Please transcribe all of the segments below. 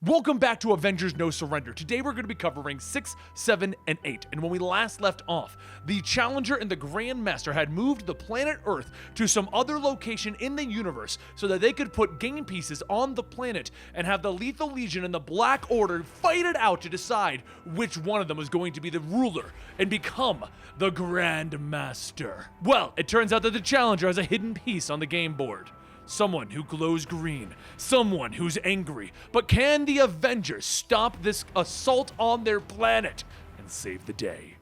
Welcome back to Avengers No Surrender. Today we're going to be covering 6, 7, and 8. And when we last left off, the Challenger and the Grandmaster had moved the planet Earth to some other location in the universe so that they could put game pieces on the planet and have the Lethal Legion and the Black Order fight it out to decide which one of them was going to be the ruler and become the Grandmaster. Well, it turns out that the Challenger has a hidden piece on the game board. Someone who glows green, someone who's angry. But can the Avengers stop this assault on their planet and save the day?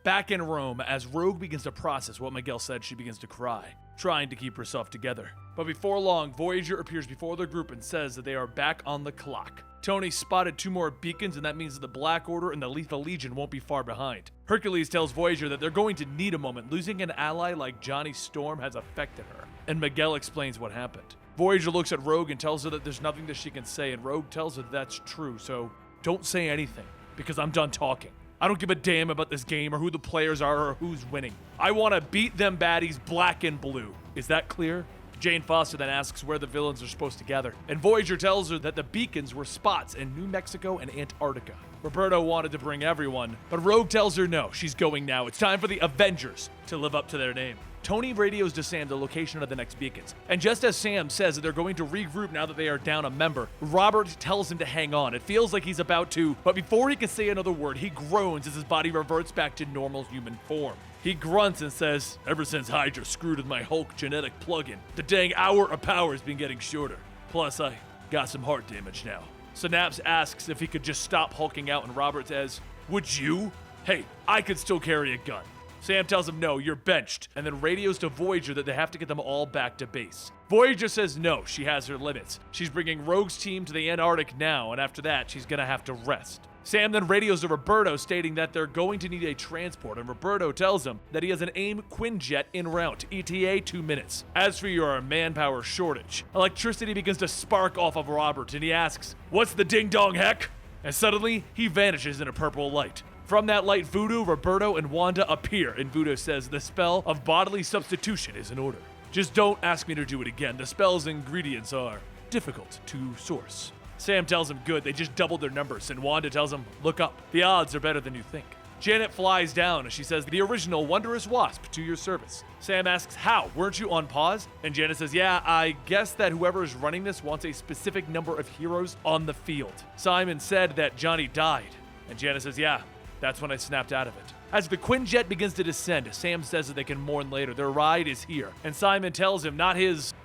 Back in Rome, as Rogue begins to process what Miguel said, she begins to cry, trying to keep herself together. But before long, Voyager appears before the group and says that they are back on the clock. Tony spotted 2 more beacons, and that means that the Black Order and the Lethal Legion won't be far behind. Hercules tells Voyager that they're going to need a moment. Losing an ally like Johnny Storm has affected her, and Miguel explains what happened. Voyager looks at Rogue and tells her that there's nothing that she can say, and Rogue tells her that's true, so don't say anything, because I'm done talking. I don't give a damn about this game or who the players are or who's winning. I want to beat them baddies black and blue. Is that clear? Jane Foster then asks where the villains are supposed to gather, and Voyager tells her that the beacons were spots in New Mexico and Antarctica. Roberto wanted to bring everyone, but Rogue tells her no, she's going now. It's time for the Avengers to live up to their name. Tony radios to Sam the location of the next beacons, and just as Sam says that they're going to regroup now that they are down a member, Robert tells him to hang on. It feels like he's about to, but before he can say another word, he groans as his body reverts back to normal human form. He grunts and says, "Ever since Hydra screwed with my Hulk genetic plugin, the dang hour of power has been getting shorter. Plus, I got some heart damage now." Synapse asks if he could just stop hulking out, and Robert says, "Would you? Hey, I could still carry a gun." Sam tells him, "No, you're benched," and then radios to Voyager that they have to get them all back to base. Voyager says no, she has her limits. She's bringing Rogue's team to the Antarctic now, and after that, she's gonna have to rest. Sam then radios to Roberto stating that they're going to need a transport, and Roberto tells him that he has an AIM Quinjet en route, ETA 2 minutes. As for your manpower shortage, electricity begins to spark off of Robert, and he asks, "What's the ding-dong heck?" And suddenly, he vanishes in a purple light. From that light, Voodoo, Roberto, and Wanda appear, and Voodoo says the spell of bodily substitution is in order. Just don't ask me to do it again. The spell's ingredients are difficult to source. Sam tells him good, they just doubled their numbers, and Wanda tells him, look up, the odds are better than you think. Janet flies down and she says, "The original Wondrous Wasp to your service." Sam asks, "How? Weren't you on pause?" And Janet says, "Yeah, I guess that whoever is running this wants a specific number of heroes on the field. Simon said that Johnny died." And Janet says, "Yeah, that's when I snapped out of it." As the Quinjet begins to descend, Sam says that they can mourn later. Their ride is here. And Simon tells him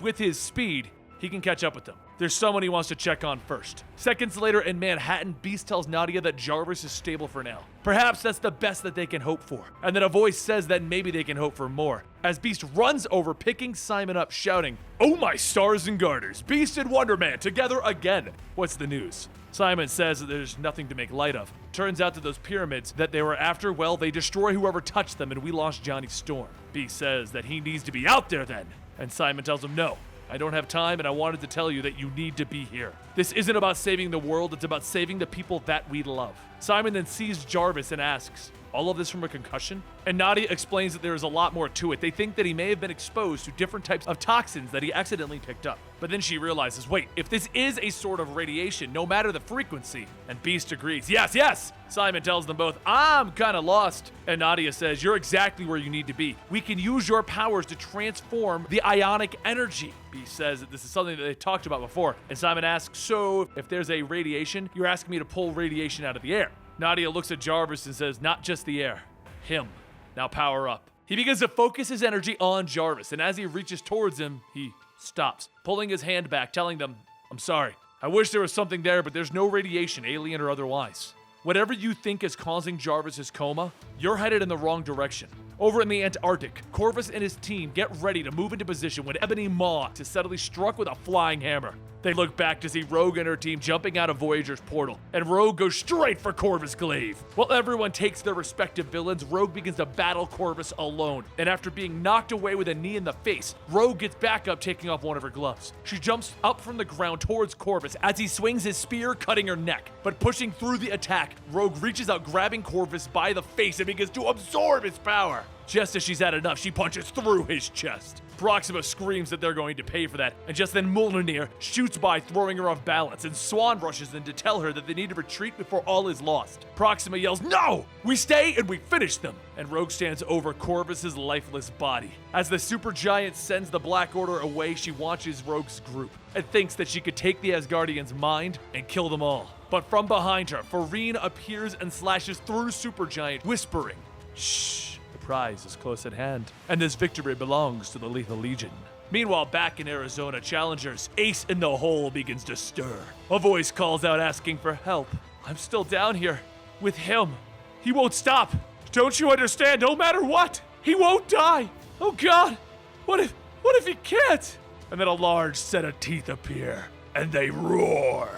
with his speed, he can catch up with them. There's someone he wants to check on first. Seconds later in Manhattan, Beast tells Nadia that Jarvis is stable for now. Perhaps that's the best that they can hope for. And then a voice says that maybe they can hope for more. As Beast runs over, picking Simon up, shouting, "Oh my stars and garters, Beast and Wonder Man together again. What's the news?" Simon says that there's nothing to make light of. Turns out that those pyramids that they were after, well, they destroy whoever touched them and we lost Johnny Storm. Beast says that he needs to be out there then. And Simon tells him, "No, I don't have time, and I wanted to tell you that you need to be here. This isn't about saving the world, it's about saving the people that we love." Simon then sees Jarvis and asks, "All of this from a concussion?" And Nadia explains that there is a lot more to it. They think that he may have been exposed to different types of toxins that he accidentally picked up. But then she realizes, wait, if this is a sort of radiation, no matter the frequency, and Beast agrees, yes! Simon tells them both, "I'm kinda lost." And Nadia says, "You're exactly where you need to be. We can use your powers to transform the ionic energy." Beast says that this is something that they talked about before. And Simon asks, "So if there's a radiation, you're asking me to pull radiation out of the air?" Nadia looks at Jarvis and says, "Not just the air, him. Now power up." He begins to focus his energy on Jarvis, and as he reaches towards him, he stops, pulling his hand back, telling them, "I'm sorry. I wish there was something there, but there's no radiation, alien or otherwise. Whatever you think is causing Jarvis's coma, you're headed in the wrong direction." Over in the Antarctic, Corvus and his team get ready to move into position when Ebony Maw is suddenly struck with a flying hammer. They look back to see Rogue and her team jumping out of Voyager's portal, and Rogue goes straight for Corvus Glaive. While everyone takes their respective villains, Rogue begins to battle Corvus alone, and after being knocked away with a knee in the face, Rogue gets back up, taking off one of her gloves. She jumps up from the ground towards Corvus as he swings his spear, cutting her neck. But pushing through the attack, Rogue reaches out, grabbing Corvus by the face and begins to absorb his power. Just as she's had enough, she punches through his chest. Proxima screams that they're going to pay for that, and just then Mjolnir shoots by, throwing her off balance, and Swan rushes in to tell her that they need to retreat before all is lost. Proxima yells, "No! We stay and we finish them!" And Rogue stands over Corvus's lifeless body. As the supergiant sends the Black Order away, she watches Rogue's group and thinks that she could take the Asgardians' mind and kill them all. But from behind her, Farine appears and slashes through Supergiant, whispering, "Shh. The prize is close at hand, and this victory belongs to the Lethal Legion." Meanwhile, back in Arizona, challengers Ace in the Hole begins to stir. A voice calls out asking for help. "I'm still down here with him. He won't stop. Don't you understand? No matter what, he won't die. Oh God, what if he can't?" And then a large set of teeth appear, and they roar.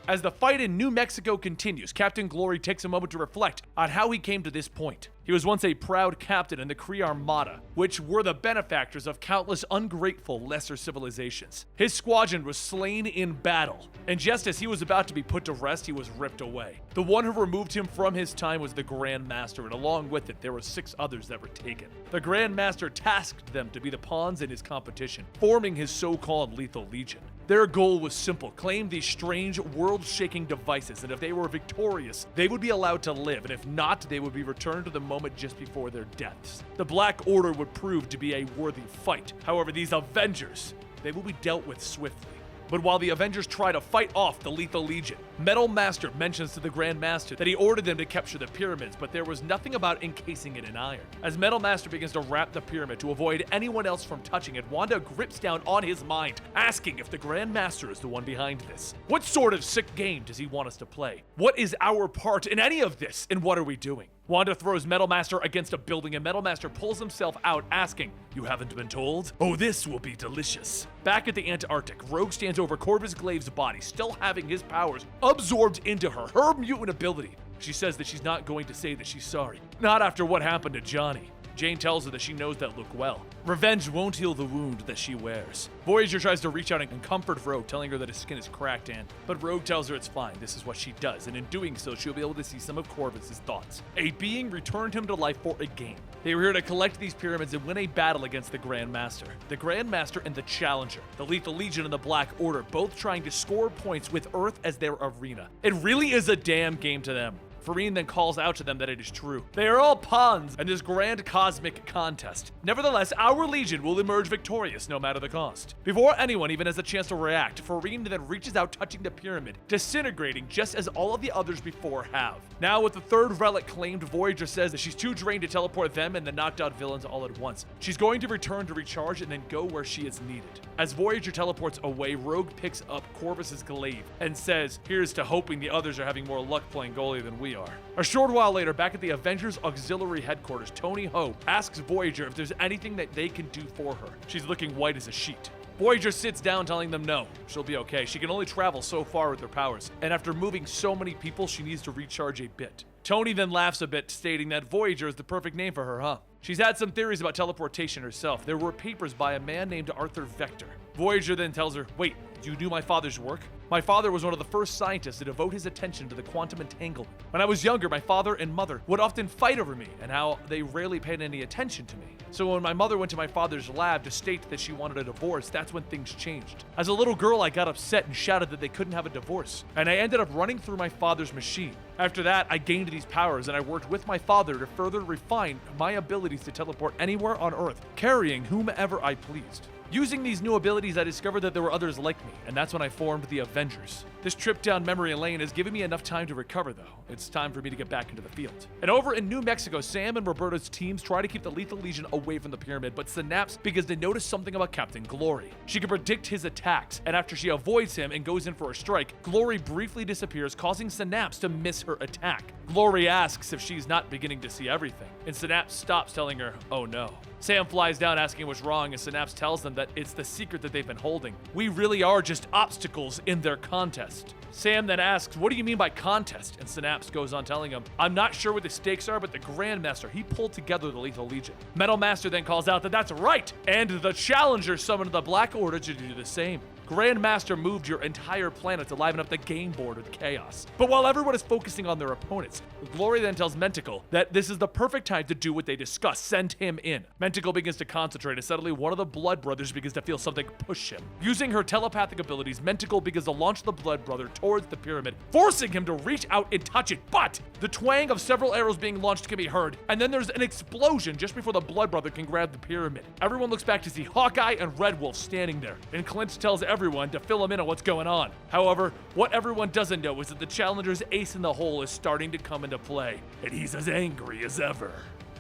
As the fight in New Mexico continues, Captain Glory takes a moment to reflect on how he came to this point. He was once a proud captain in the Kree Armada, which were the benefactors of countless ungrateful lesser civilizations. His squadron was slain in battle, and just as he was about to be put to rest, he was ripped away. The one who removed him from his time was the Grand Master, and along with it, there were 6 others that were taken. The Grand Master tasked them to be the pawns in his competition, forming his so-called Lethal Legion. Their goal was simple: claim these strange, world-shaking devices, and if they were victorious, they would be allowed to live, and if not, they would be returned to the moment just before their deaths. The Black Order would prove to be a worthy fight. However, these Avengers, they will be dealt with swiftly. But while the Avengers try to fight off the Lethal Legion, Metal Master mentions to the Grand Master that he ordered them to capture the pyramids, but there was nothing about encasing it in iron. As Metal Master begins to wrap the pyramid to avoid anyone else from touching it, Wanda grips down on his mind, asking if the Grand Master is the one behind this. What sort of sick game does he want us to play? What is our part in any of this, and what are we doing? Wanda throws Metal Master against a building, and Metal Master pulls himself out, asking, "You haven't been told? Oh, this will be delicious." Back at the Antarctic, Rogue stands over Corvus Glaive's body, still having his powers absorbed into her mutant ability. She says that she's not going to say that she's sorry. Not after what happened to Johnny. Jane tells her that she knows that look well. Revenge won't heal the wound that she wears. Voyager tries to reach out and comfort Rogue, telling her that his skin is cracked but Rogue tells her it's fine, this is what she does, and in doing so, she'll be able to see some of Corvus's thoughts. A being returned him to life for a game. They were here to collect these pyramids and win a battle against the Grand Master. The Grand Master and the Challenger, the Lethal Legion and the Black Order, both trying to score points with Earth as their arena. It really is a damn game to them. Farine then calls out to them that it is true. They are all pawns in this grand cosmic contest. Nevertheless, our Legion will emerge victorious no matter the cost. Before anyone even has a chance to react, Farine then reaches out, touching the pyramid, disintegrating just as all of the others before have. Now with the 3rd relic claimed, Voyager says that she's too drained to teleport them and the knocked out villains all at once. She's going to return to recharge and then go where she is needed. As Voyager teleports away, Rogue picks up Corvus's glaive and says, "Here's to hoping the others are having more luck playing goalie than we are." A short while later, back at the Avengers Auxiliary Headquarters, Tony Ho asks Voyager if there's anything that they can do for her. She's looking white as a sheet. Voyager sits down, telling them no, she'll be okay. She can only travel so far with her powers, and after moving so many people, she needs to recharge a bit. Tony then laughs a bit, stating that Voyager is the perfect name for her, huh? She's had some theories about teleportation herself. There were papers by a man named Arthur Vector. Voyager then tells her, "Wait, you do my father's work? My father was one of the first scientists to devote his attention to the quantum entanglement. When I was younger, my father and mother would often fight over me and how they rarely paid any attention to me. So when my mother went to my father's lab to state that she wanted a divorce, that's when things changed. As a little girl, I got upset and shouted that they couldn't have a divorce, and I ended up running through my father's machine. After that, I gained these powers, and I worked with my father to further refine my abilities to teleport anywhere on Earth, carrying whomever I pleased. Using these new abilities, I discovered that there were others like me, and that's when I formed the Avengers. This trip down memory lane has given me enough time to recover, though. It's time for me to get back into the field." And over in New Mexico, Sam and Roberto's teams try to keep the Lethal Legion away from the pyramid, but Synapse begins to notice something about Captain Glory. She can predict his attacks, and after she avoids him and goes in for a strike, Glory briefly disappears, causing Synapse to miss her attack. Glory asks if she's not beginning to see everything, and Synapse stops, telling her, "Oh no." Sam flies down asking what's wrong, and Synapse tells them that it's the secret that they've been holding. We really are just obstacles in their contest. Sam then asks, "What do you mean by contest?" And Synapse goes on telling him, "I'm not sure what the stakes are, but the Grand Master, he pulled together the Lethal Legion." Metal Master then calls out that that's right, and the Challenger summoned the Black Order to do the same. Grandmaster moved your entire planet to liven up the game board with chaos. But while everyone is focusing on their opponents, Glory then tells Mentacle that this is the perfect time to do what they discuss, send him in. Mentacle begins to concentrate, and suddenly one of the Blood Brothers begins to feel something push him. Using her telepathic abilities, Mentacle begins to launch the Blood Brother towards the pyramid, forcing him to reach out and touch it. But the twang of several arrows being launched can be heard, and then there's an explosion just before the Blood Brother can grab the pyramid. Everyone looks back to see Hawkeye and Red Wolf standing there, and Clint tells everyone to fill him in on what's going on. However, what everyone doesn't know is that the Challenger's ace in the hole is starting to come into play, and he's as angry as ever.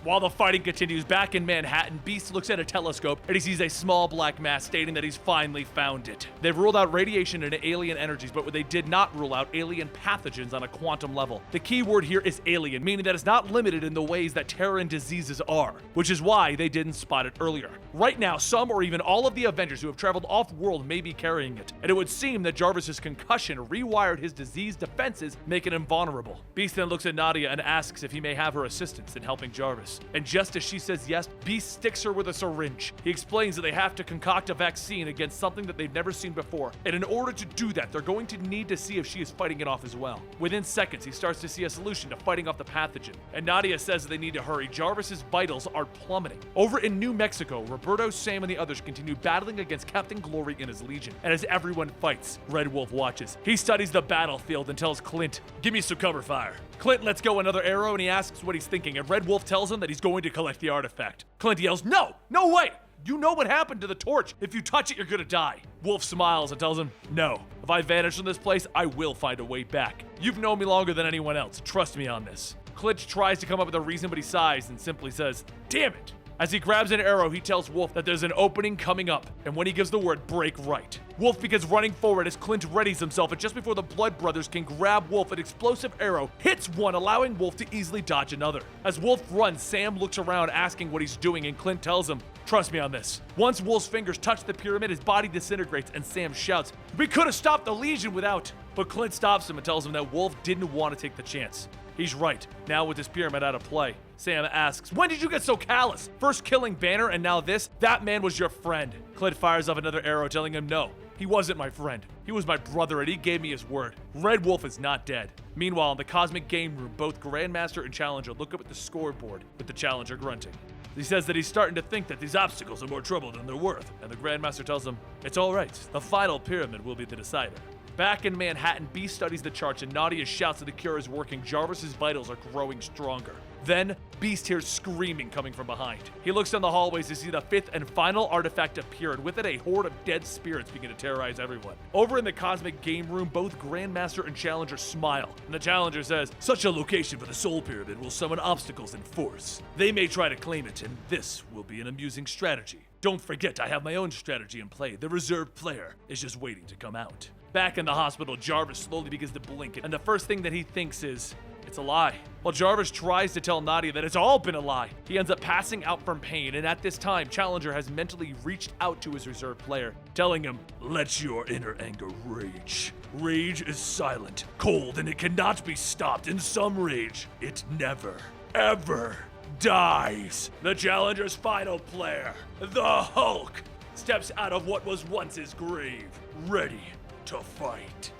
While the fighting continues, back in Manhattan, Beast looks at a telescope and he sees a small black mass, stating that he's finally found it. They've ruled out radiation and alien energies, but they did not rule out alien pathogens on a quantum level. The key word here is alien, meaning that it's not limited in the ways that Terran diseases are, which is why they didn't spot it earlier. Right now, some or even all of the Avengers who have traveled off-world may be carrying it, and it would seem that Jarvis's concussion rewired his disease defenses, making him vulnerable. Beast then looks at Nadia and asks if he may have her assistance in helping Jarvis. And just as she says yes, Beast sticks her with a syringe. He explains that they have to concoct a vaccine against something that they've never seen before, and in order to do that, they're going to need to see if she is fighting it off as well. Within seconds, he starts to see a solution to fighting off the pathogen, and Nadia says that they need to hurry. Jarvis's vitals are plummeting. Over in New Mexico, Roberto, Sam, and the others continue battling against Captain Glory and his Legion, and as everyone fights, Red Wolf watches. He studies the battlefield and tells Clint, "Give me some cover fire." Clint lets go another arrow and he asks what he's thinking, and Red Wolf tells him that he's going to collect the artifact. Clint yells, "No! No way! You know what happened to the torch. If you touch it, you're gonna die." Wolf smiles and tells him, "No. If I vanish from this place, I will find a way back. You've known me longer than anyone else. Trust me on this." Clint tries to come up with a reason, but he sighs and simply says, "Damn it." As he grabs an arrow, he tells Wolf that there's an opening coming up, and when he gives the word, break right. Wolf begins running forward as Clint readies himself, and just before the Blood Brothers can grab Wolf, an explosive arrow hits one, allowing Wolf to easily dodge another. As Wolf runs, Sam looks around asking what he's doing, and Clint tells him, "Trust me on this." Once Wolf's fingers touch the pyramid, his body disintegrates, and Sam shouts, "We could have stopped the Legion without..." But Clint stops him and tells him that Wolf didn't want to take the chance. He's right. Now with this pyramid out of play, Sam asks, "When did you get so callous? First killing Banner and now this? That man was your friend." Clint fires off another arrow, telling him, "No, he wasn't my friend. He was my brother and he gave me his word. Red Wolf is not dead." Meanwhile, in the cosmic game room, both Grandmaster and Challenger look up at the scoreboard, with the Challenger grunting. He says that he's starting to think that these obstacles are more trouble than they're worth, and the Grandmaster tells him, "It's all right. The final pyramid will be the decider." Back in Manhattan, Beast studies the charts and Nadia shouts that the cure is working. Jarvis's vitals are growing stronger. Then, Beast hears screaming coming from behind. He looks down the hallways to see the fifth and final artifact appear, and with it a horde of dead spirits begin to terrorize everyone. Over in the cosmic game room, both Grandmaster and Challenger smile, and the Challenger says, "Such a location for the Soul Pyramid will summon obstacles in force. They may try to claim it, and this will be an amusing strategy. Don't forget, I have my own strategy in play. The reserve player is just waiting to come out." Back in the hospital, Jarvis slowly begins to blink, and the first thing that he thinks is, it's a lie. While Jarvis tries to tell Nadia that it's all been a lie, he ends up passing out from pain, and at this time, Challenger has mentally reached out to his reserve player, telling him, "Let your inner anger rage. Rage is silent, cold, and it cannot be stopped. In some rage, it never, ever dies." The Challenger's final player, the Hulk, steps out of what was once his grave, ready to fight.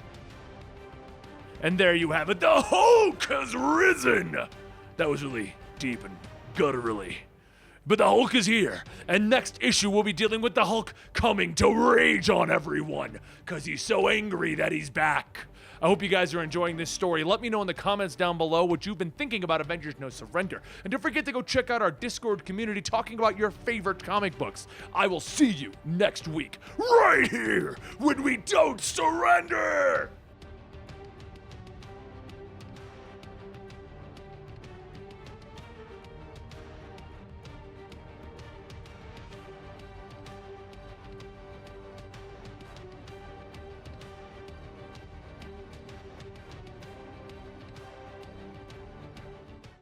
And there you have it, the Hulk has risen! That was really deep and gutturally. But the Hulk is here, and next issue we'll be dealing with the Hulk coming to rage on everyone, cause he's so angry that he's back. I hope you guys are enjoying this story. Let me know in the comments down below what you've been thinking about Avengers No Surrender. And don't forget to go check out our Discord community talking about your favorite comic books. I will see you next week, right here, when we don't surrender!